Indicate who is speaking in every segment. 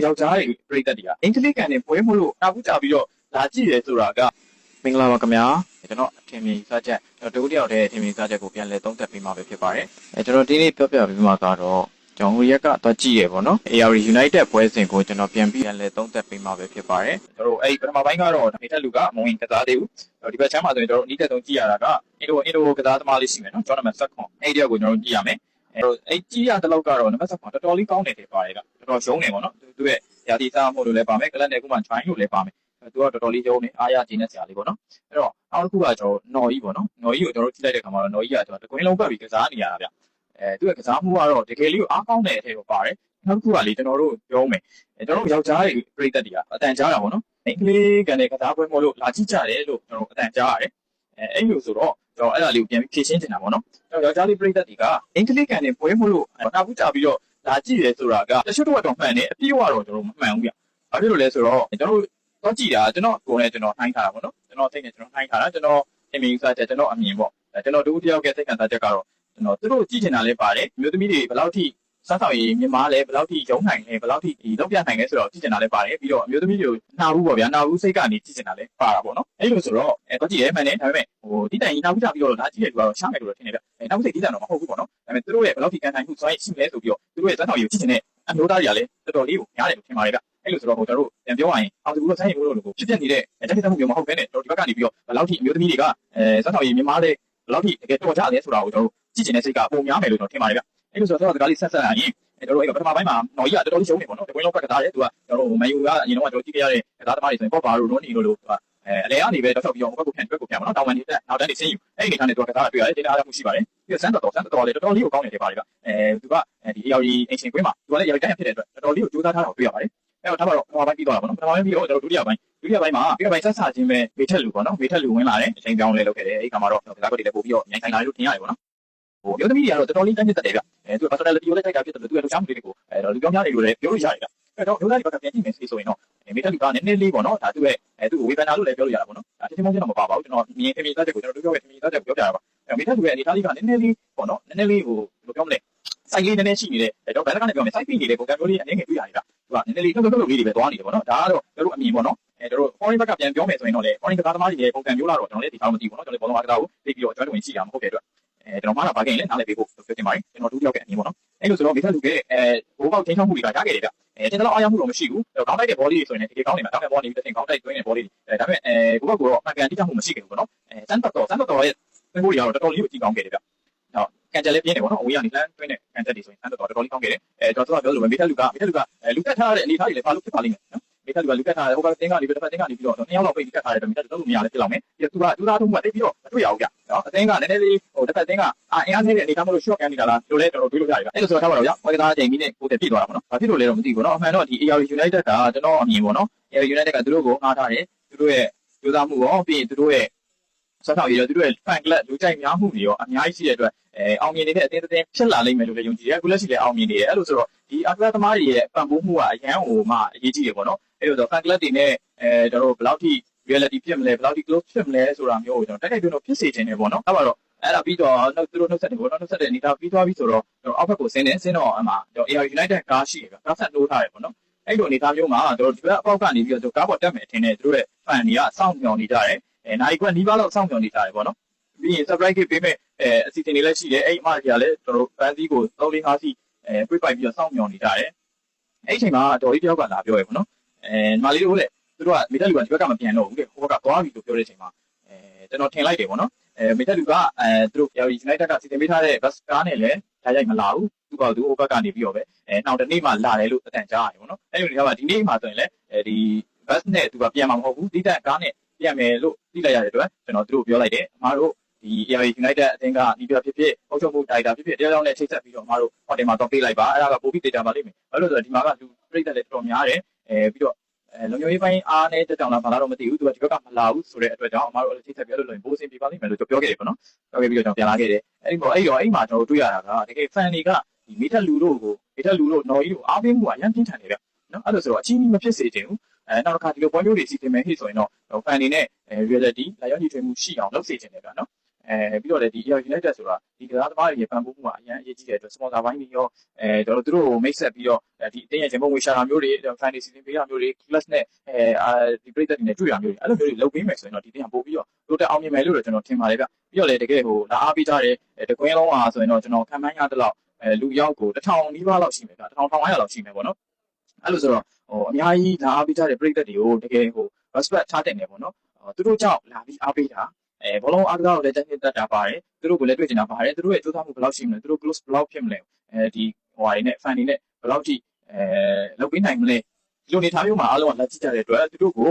Speaker 1: ယောက်ျားတွေပြိတ္တတွေကအင်္ဂလိပ်ကန်နဲ့ပွဲမလို့နောက်ခုကြပြီးတော့လာကြည့်ရဲဆိုတာကမင်္ဂလာပါခင်ဗျာကျွန်တော်အထင်မြင်စားချက်တကူတယောက်တည်းအထင်မြင်စားချက်ကိုပြန်လည်သုံးသပ်ပေးမှာပဲဖြစ်ပါတယ်ကျွန်တော်ဒီနေ့ပြောပြပေးမှာကတော့ကျွန်တော်ရက်ကသွားကြည့်ရပေါ့နော် AR United ပွဲစဉ်ကိုကျွန်တော်ပြန်ပြီးလည်သုံးသပ်ပေးမှာပဲဖြစ်ပါတယ်ကျွန်တော်အဲ့ပထမပိုင်းကတော့မိထက်လူကမဝင်ကစားသေးဘူးဒီဘက်ချမ်းမှာဆိုရင်ကျွန်တော်အနည်းတက်ဆုံးကြည့်ရတာကအင်ဒိုကစားသမားလေးရှိမယ်နော်ကျွန်တော်နံပါတ်7အဲ့ဒီကိုကျွန်တော်ကြည့်ရမယ်အဲ့ကြည့်ရတဲ့လောက်ကတော့နံပါတ်7တော်တော်လေးကောင်းနေတယ်ပါတယ်ကတော်တော်ရှုံးနေပေါ့နော်သူရဲ့ရာသီစားမှုလို့လည်းပါမယ်ကလပ်နဲ့ခုမှ join လို့လည်းပါမယ်သူကတော်တော်လေးကျုံနေအားရခြင်းနဲ့ဆရာလေးပေါ့နော်အဲ့တော့နောက်တစ်ခုကကျွန်တော်နော်ကြီးပေါ့နော်နော်ကြီးကိုကျွန်တော်ကြည့်လိုက်တဲ့ခါမှာတော့နော်ကြီးကကျွန်တော်တကွင်းလုံးပတ်ပြီးကစားနေရတာဗျသူရဲ့ကစားမှုကတော့တကယ်လေးကိုအားကောင်းတဲ့အထက်ကိုပါတယ်နောက်တစ်ခုကလေကျွန်တော်တို့ပြောမယ်ကျွန်တော်တို့ယောက်ျားတွေပြိတ္တတွေကအတန်ကြားတာပေါ့နော်အင်္ဂလိပ်ကန်တဲ့ကစားပွဲမို့လို့လာကြည့်ကြတယ်လို့ကျွန်တော်အတန်ကြားရတယ်အဲ့လိုဆိုတော့ကျွန်တော်အဲ့ဒါလေးကိုပြန်ပြီးဖြည့်ရှင်းနေတာပေါ့နော်ကျွန်တော်ယောက်ျားလေးပြိတ္တတွေကအင်္ဂလိပ်ကန်တဲ့ပွဲမို့လို့နောက်ခုကြပြီးတော့လာကြည့်ရဲဆိုတာကတချို့တော့မှန်တယ်အပြည့်အဝတော့ကျွန်တော်မမှန်ဘူးဗျဘာဖြစ်လို့လဲဆိုတော့ကျွန်တော်တို့တော့ကြည့်တာကျွန်တော်ကိုယ်နဲ့ကျွန်တော်နှိုင်းထားတာပေါ့နော်ကျွန်တော်သိနေကျွန်တော်နှိုင်းထားတာကျွန်တော်အမြင်စားချက်ကျွန်တော်အမြင်ပေါ့ကျွန်တော်တို့တယောက်ကစိတ်ခံစားချက်ကတော့ကျွန်တော်သူတို့ကြည့်ချင်တာလည်းပါတယ်မျိုးသမီးတွေဘယ်လောက်ထိစားဆောင်ရည်မြင်မာလဲဘယ်လောက်ထိရုံးနိုင်လဲဘယ်လောက်ထိလောက်ပြနိုင်လဲဆိုတော့ကြည့်ချင်တာလည်းပါတယ်ပြီးတော့အမျိုးသမီးတွေကိုနှာဘူးပေါ့ဗျာနှာဘူးစိတ်ကနေကြည့်ချင်တာလည်းပါတာပေါ့နော်အဲ့လိုဆိုတော့တော့ကြည့်ရဲမှန်တယ်ဒါပေမဲ့ဒီတိုင်ကြီးနှာဘူးကြပြီးတော့လာကြည့်ရတဲ့လူကတော့ရှားမယ်လို့ထင်နေဗျနှာဘူးစိတ်ကြည့်ကြတော့မဟုတ်ဘူးပေါ့နော်ဒါပေမဲ့သူတို့ရဲ့ဘယ်လောက်ထိကန်နိုင်မှုစွမ်းရှိလဲဆိုပြီးတော့သူတို့ရဲ့စားဆောင်ရည်ကိုကြည့်ချင်တဲ့အမျိုးသားတွေကလည်းတော်တော်လေးကိုများတယ်လို့ထင်ပါတယ်ဗျအဲ့လိုဆိုတော့ကျွန်တော်တို့ပြန်ပြောရရင်အောင်သူတို့ဆိုင်ရုံလို့ကိုဖြစ်ပြနေတဲ့တက်တက်မှုမျိုးမဟုတ်ဘဲနဲ့ကျွန်တော်ဒီဘက်ကနေပြီးတော့ဘယ်လောက်ထိအမျိုးသမီးတွေကစားဆောင်ရည်မြင်မာတဲ့ဘယ်လောက်ထိတကယ်တော်ကြလဲဆိုတာကိုကျွန်တော်တို့ကြည့်ချင်တဲ့စိတ်ကပုံများမယ်လို့ကျွန်တော်ထင်ပါတယ်ဗျအဲ့လိုဆိုတော့စကားလေးဆက်လာရင်ကျွန်တော်တို့အဲ့ပထမပိုင်းမှာနော်ကြီးကတော်တော်လေးရှုံးနေပေါ့နော်တကွင်းလုံးကစားတယ်သူကကျွန်တော်တို့မန်ယူကအရင်တော့ကျွန်တော်ကြည့်ခဲ့ရတဲ့ကစားသမားတွေဆိုရင်ပေါ့ပါတို့ရိုနီတို့လိုအလဲကနေပဲတော့ဆောက်ပြီးတော့ဘက်ကိုပြန်ပေါ့နော်တောင်ဝန်နေတဲ့နောက်တန်းနေဆင်းယူအဲ့ဒီနေထားနေတော့ကစားတာတွေ့ရတယ်တင်အားမှုရှိပါတယ်ပြီးတော့စမ်းတော်လေးတော်တော်လေးကိုကောင်းနေတယ်ပါလေကသူကဒီ AR အင်ရှင်ကွင်းမှာသူကလည်း AR တိုင်းဖြစ်တဲ့အတွက်တော်တော်လေးကိုကြိုးစားထားတာကိုတွေ့ရပါတယ်အဲ့တော့ထားပါတော့ပထမပိုင်းပြီးတော့တာပေါ့နော်ပထမပိုင်းပြီးတော့ကျွန်တော်ဒုတိယပိုင်းမှာဆက်ဆချင်းပဲမေထက်လူပေါ့နော်မေထက်လူဝင်လာတယ်အချိန်ပြောင်းလဲလုပ်ခဲ့တယ်အဲ့ဒီကမှာတော့ကစားကွက်တွေလည်းပို့ပြီးတော့မြိုင်ဆိုင်လာလို့ထင်ရတယ်ပေါ့နော်မျိုးသမီးတွေကတော့တော်တော်လေးတိုင်းတက်တယ်ဗျသူက personality ကိုလည်းတိုက်တာဖြစ်တယ်သူကလူချမ်းမှုတွေကိုလူပြောင်းများနေလို့လည်းပြောလို့ရတယ်ဗျအဲ့တော့ဒုတိယကပြန်ကြည့်မယ်ဆိုရင်တော့မေထက်လူကနည်းနည်းလေးပေါ့နော်ဒါသူ့ကိုဝေဖန်တာလို့လည်းပြောလို့ရတာပေါ့နော်ဒါချင်းချင်းတော့မပါပါဘူးကျွန်တော်မြင်သားချက်ကိုကျွန်တော်တို့ပြောခဲ့မြင်သားချက်ကိုပြောပြတာပါမေထက်လူရဲ့အနေထားလေးကနည်းနည်းလေးပေါ့နော်နည်းနည်းလေးဟိုဘယ်လိုပြောမလဲစိုက်လေးနည်းနည်းရှိနေတယ်ကျွန်တော်ဘယ်ကနေပြောမလဲစိုက်ပြီးနေတဲ့ပုံစံမျိုးလေးအနေငယ်တွေ့ရတယ်ဗျသူကနည်းနည်းလေးထုတ်လေးတွေပဲသွားနေတယ်ပေါ့နော်ဒါကတော့ကျွန်တော်အမြင်ပေါ့နော်ကျွန်တော် foreign ဘက်ကပြန်ပြောမယ်ဆိုရင်တော့လေ foreign ကစားသမားတွေရဲ့ပုံစံမျိုးလာတော့ကျွန်တော်လည်းဒီကောင်မသိဘူးပေါ့နော်ကျွန်တော်ဘောလုံးကစားကိုသိပြီးတော့ကျွန်တော်ဝင်ရှိတာမဟုတ်တဲ့အတွက်ကျွန်တော်မှလာပါခဲ့ရင်လည်းနားလည်ပေးဖို့ပြောတင်ပါတယ်ကျွန်တော်တို့တယောက်ကအမြင်ပေါ့နော်အဲ့လိုဆိုတော့မိသားစုရဲ့ဘိုးပေါက်ချင်းချောင်းမှုတွေကရခဲ့တယ်ဗျကျွန်တော်အားရမှုတော့မရှိဘူးခေါင်းတိုက်တဲ့ body တွေဆိုရင်လည်းတကယ်ကောင်းနေမှာတောင်းတဲ့ body တွေတစ်ထင်ခေါင်းတိုက်သွင်းတဲ့ body တွေဒါပေမဲ့ဘိုးပေါက်ကတော့အကန်တိကျမှုမရှိခဲ့ဘူးပေါ့နော်စမ်းတော်ရဲ့သွင်းဖို့တွေကတော့တော်တော်လေးကိုကြည့်ကောင်းခဲ့တယ်ဗျကန်ကြလည်းပြင်းတယ်ပေါ့နော်အဝေးကနေလမ်းတွင်းတဲ့ကန်ကြတွေဆိုရင်စမ်းတော်တော်လေးကောင်းခဲ့တယ်ကျွန်တော်ပြောလို့ပဲမိသားစုကလူတက်ထားတဲ့အနေအထားတွေလည်းဘာလို့ဖြစ်ပါလိမ့်မယ်နော်မိသားစုကလူတက်ထားတယ်ဟိုဘက်တင်းကနေပြီးတော့တင်းကနေပြီးတော့2ယောက်လောက်ပိတ်ပြီးတက်ထားတယ်မိသားစုတော့လို့မရလည်းဖြစ်လောက်မယ်ပြီးတော့သူကထုံးမှတိတ်ပြီးတော့မတွေ့ရဘူးဗျနော်အတင်းကနည်းနည်းလေးဟိုတစ်ဖက်တင်းကအင်အားသေးတဲ့အနေအထားမလို့ short ကန်နေတာလားလို့လည်းတော်တော်တွေးလို့ရတယ်ဗျအဲ့လိုဆိုတော့ထားပါတော့ဗျပွဲကစားချိန်ကြီးနဲ့ကိုယ်တည်းပြည့်သွားတာပေါ့နော်ဘာဖြစ်လို့လဲတော့မသိဘူးနော်အမှန်တော့ဒီ AR United ကကျွန်တော်အမြင်ပေါ့နော် AR United ကသူတို့ကိုငှားထားတယ်သူတို့ရဲ့ကြိုးစားမှုရောပြီးရင်သူတို့ရဲ့ဆက်ဆောင်ရည်ရောသူတို့ရဲ့ fan club လူကြိုက်များမှုတွေရောအများကြီးရှိတဲ့အတွက်အောင်မြင်နေတဲ့အတင်းဖြစ်လာလိမ့်မယ်လို့လည်းယုံကြည်တယ်အခုလက်ရှိလည်းအောင်မြင်နေတယ်အဲ့လိုဆိုတော့ဒီအကလပ်သမားတွေရဲ့ပံ့ပိုးမှုကအရန်ဟိုမှအရေးကြီးတယ်ပေါ့နော်အဲ့လိုဆို fan club တွေနဲ့ကျွန်တော်တို့ဘယ်လောက်ထိ reality ဖြစ်မလဲဘယ်လောက်ထိ close ဖြစ်မလဲဆိုတာမျိုးကိုကျွန်တော်တိုက်တွန်းဖြစ်စေချင်တယ်ပေါ့နော်အဲ့ပါတော့အဲ့ဒါပြီးတော့သူတို့နှုတ်ဆက်တယ်ပေါ့နော်နှုတ်ဆက်တဲ့အနေထားပြီးသွားပြီဆိုတော့ကျွန်တော်အောက်ဘက်ကိုဆင်းတော့အမှကျွန်တော် AR United ကားရှိတယ်ဗျကားဆက်နှိုးထားတယ်ပေါ့နော်အဲ့လိုအနေထားမျိုးမှာကျွန်တော်ဒီဘက်အပေါက်ကနေပြီးတော့ကားပေါ်တက်မယ်ထင်တယ်သူတို့ရဲ့ fan တွေကစောင့်မျှော်နေကြတယ်နိုင်ကွက်နီးပါးလောက်စောင့်မျှော်နေကြတယ်ပေါ့နော်ပြီးရင် surprise ပေးမဲ့အစီအစဉ်တွေလည်းရှိတယ်အဲ့အမှကြီးကလည်းကျွန်တော်တို့ပန်းစည်းကို3-4 5စီပြိပိုက်ပြီးတော့စောင့်မျှော်နေကြတယ်အဲ့အချိန်မှာတော်ကြီးတယောက်ကလာပြောရယ်ပေါ့နော်ညီမလေးတို့လည်းသူတို့ကမိသက်လူကဒီဘက်ကမပြန်တော့ဘူးတဲ့ဟိုဘက်ကသွားပြီလို့ပြောတဲ့အချိန်မှာကျွန်တော်ထင်လိုက်တယ်ပေါ့နော်မိသက်လူကသူတို့ United ကစီစဉ်ပေးထားတဲ့ bus ကားနဲ့လည်းဓာတ်ရိုက်မလာဘူးသူကသူဟိုဘက်ကနေပြီးတော့ပဲနောက်တစ်နေ့မှလာတယ်လို့အတန်ကြားရတယ်ပေါ့နော်အဲ့လိုနေရာမှာဒီနေ့မှဆိုရင်လည်းဒီ bus နဲ့သူကပြန်မှာမဟုတ်ဘူးတိတက်ကားနဲ့ပြန်မယ်လို့သိလိုက်ရတဲ့အတွက်ကျွန်တော်တို့ပြောလိုက်တယ်အမားတို့ဒီ AR United အသင်းကဒီပြဖြစ်အုပ်ချုပ်မှုတိုင်တာဖြစ်တရားကြောင့်လည်းချိတ်ဆက်ပြီးတော့အမားတို့ဟိုတယ်မှာတော့ပေးလိုက်ပါအဲ့ဒါကပိုပြီး data ပါလိမ့်မယ်ဘာလို့လဲဆိုတော့ဒီမှာကလူပြိတ္တလည်းတော်တော်များတယ်ပြီးတော့လုံခြုံရေးပိုင်းအားနဲ့တက်ကြောင်လားဘာလားတော့မသိဘူးသူကဒီဘက်ကမလာဘူးဆိုတဲ့အတွက်ကြောင့်အမားတို့ချိတ်ဆက်ပြီးလို့ဘိုးစင်ပြပါလိမ့်မယ်လို့ပြောခဲ့တယ်ပေါ့နော်ပြောခဲ့ပြီးတော့ကျွန်တော်ပြန်လာခဲ့တယ်အဲ့ဒီမှာကျွန်တော်တို့တွေ့ရတာကတကယ် fan တွေကဒီမေထက်လူတို့နော်ကြီးတို့အားပေးမှုကအရင်ပြင်းထန်နေဗျနော်အဲ့လိုဆိုတော့အချင်းကြီးမဖြစ်စေချင်ဘူးနောက်တစ်ခါဒီလိုပွဲမျိုးတွေစီစဉ်မယ်ဟိဆိုရင်တော့ fan တွေနဲ့ reality လာရောက်ညီထွေမှုရှိအောင်လုပ်စေချင်တယ်ဗျနော် ပြီးတော့လည်းဒီ AR United ဆိုတာဒီကစားသမားတွေရဲ့ပံ့ပိုးမှုကအရင်အရေးကြီးတဲ့အတွက် sponsor ဘိုင်းတွေရောကျွန်တော်တို့တို့ကိုမိတ်ဆက်ပြီးတော့ဒီအတင်းရဲ့ဂျင်ပုံငွေရှာတာမျိုးတွေ fantasy ပေးတာမျိုးတွေ class နဲ့ဒီပြည်သက်တွေနဲ့တွေ့ရမျိုးတွေအဲ့လိုမျိုးတွေလုပ်ပေးမယ်ဆိုရင်တော့ဒီတင်းကပို့ပြီးတော့တို့တက်အောင်မြင်မယ်လို့ကျွန်တော်ထင်ပါတယ်ဗျပြီးတော့လည်းတကယ်ဟိုလာအားပေးကြတဲ့တကွင်းလုံးအားဆိုရင်တော့ကျွန်တော်ခံမှန်းရတဲ့လောက်လူရောက်ကို1000နီးပါးလောက်ရှိမယ်ဗျ1500လောက်ရှိမယ်ပေါ့နော်အဲ့လိုဆိုတော့ဟိုအများကြီးလာအားပေးကြတဲ့ပြည်သက်တွေကိုတကယ်ဟို respect ထားတဲ့နေပေါ့နော်သူတို့ကြောင့်လာပြီးအားပေးတာဘောလုံးအားကစားကိုလည်းတက်တက်တာပါတယ်သူတို့ကိုလည်းတွေ့ချင်တာပါတယ်သူတို့ရဲ့စူးစမ်းမှုဘယ်လောက်ရှိမလဲသူတို့ close ဘယ်လောက်ဖြစ်မလဲဒီဟိုဟာတွေနဲ့ fan တွေနဲ့ဘယ်လောက်ထိလုပ်ပေးနိုင်မလဲဒီလိုနေထားမျိုးမှာအားလုံးကလက်ကြည့်ကြတဲ့အတွက်သူတို့ကို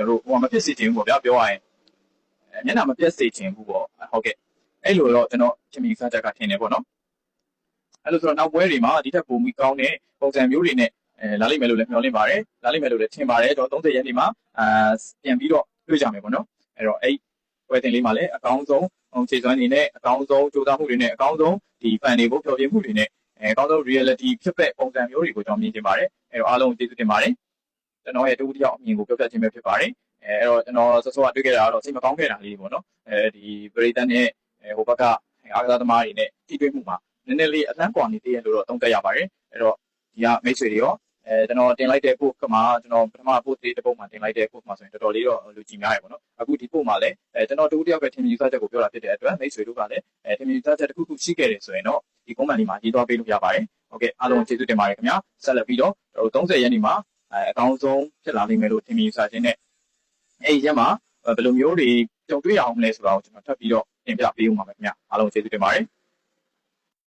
Speaker 1: တို့ဟိုမဖြစ်စေချင်ဘူးပေါ့ဗျာပြောရရင်မျက်နှာမပြတ်စေချင်ဘူးပေါ့ဟုတ်ကဲ့အဲ့လိုတော့ကျွန်တော်ချင်းမီစားချက်ကထင်တယ်ပေါ့နော်အဲ့လိုဆိုတော့နောက်ပွဲတွေမှာဒီထက်ပိုပြီးကောင်းတဲ့ပုံစံမျိုးတွေနဲ့လာလိမ့်မယ်လို့လည်းမျှော်လင့်ပါတယ်လာလိမ့်မယ်လို့လည်းထင်ပါတယ်တော့30ရက်နေ့မှာပြန်ပြီးတော့တွေ့ကြမယ်ပေါ့နော်အဲ့တော့အဲ့ပွဲတင်လေးမှာလည်းအကောင်းဆုံးခြေစွမ်းတွေနဲ့အကောင်းဆုံးကြိုးစားမှုတွေနဲ့အကောင်းဆုံးဒီ fan တွေကိုပျော်ပြမှုတွေနဲ့အကောင်းဆုံး reality ဖြစ်တဲ့ပုံစံမျိုးတွေကိုကျွန်တော်မြင်ချင်ပါတယ်အဲ့တော့အားလုံးကျေးဇူးတင်ပါတယ်ကျွန်တော်ရဲ့တူတယောက်အမြင်ကိုပြောပြခြင်းပဲဖြစ်ပါတယ်အဲ့တော့ကျွန်တော်စောစောကတွေ့ခဲ့တာကတော့စိတ်မကောင်းခဲ့တာလေးပေါ့နော်ဒီပရိသတ်နဲ့ဟိုဘက်ကအားကစားသမားတွေနဲ့ထိတွေ့မှုမှာနည်းနည်းလေးအလန့်ကွာနေသေးတယ်လို့တော့သုံးသပ်ရပါတယ်အဲ့တော့ဒီကမိတ်ဆွေတွေရောကျွန်တော်တင်လိုက်တဲ့ post မှာကျွန်တော်ပထမ post လေးတစ်ပုဒ်မှာတင်လိုက်တဲ့ post မှာဆိုရင်တော်တော်လေးတော့လူကြည့်များရပေါ့နော်အခုဒီ post မှာလည်းကျွန်တော်တူတယောက်ပဲထင်မြင်ယူဆချက်ကိုပြောတာဖြစ်တဲ့အတွက်မိတ်ဆွေတို့ကလည်းထင်မြင်ယူဆချက်တစ်ခုခုရှိခဲ့တယ်ဆိုရင်တော့ဒီ comment လေးမှာရေးသွားပေးလို့ရပါတယ်ဟုတ်ကဲ့အားလုံးကျေးဇူးတင်ပါတယ်ခင်ဗျာဆက်လက်ပြီးတော့30ရက်နေ့မှာအကောင်းဆုံးဖြစ်လာနိုင်မယ်လို့ထင်မြင်ယူဆခြင်းနဲ့အဲ့ဒီရက်မှာဘယ်လိုမျိုးတွေကြုံတွေ့ရအောင်လဲဆိုတာကိုကျွန်တော်ထပ်ပြီးတော့တင်ပြပေးဦးမှာပါခင်ဗျာအားလုံးကျေးဇူးတင်ပါတယ်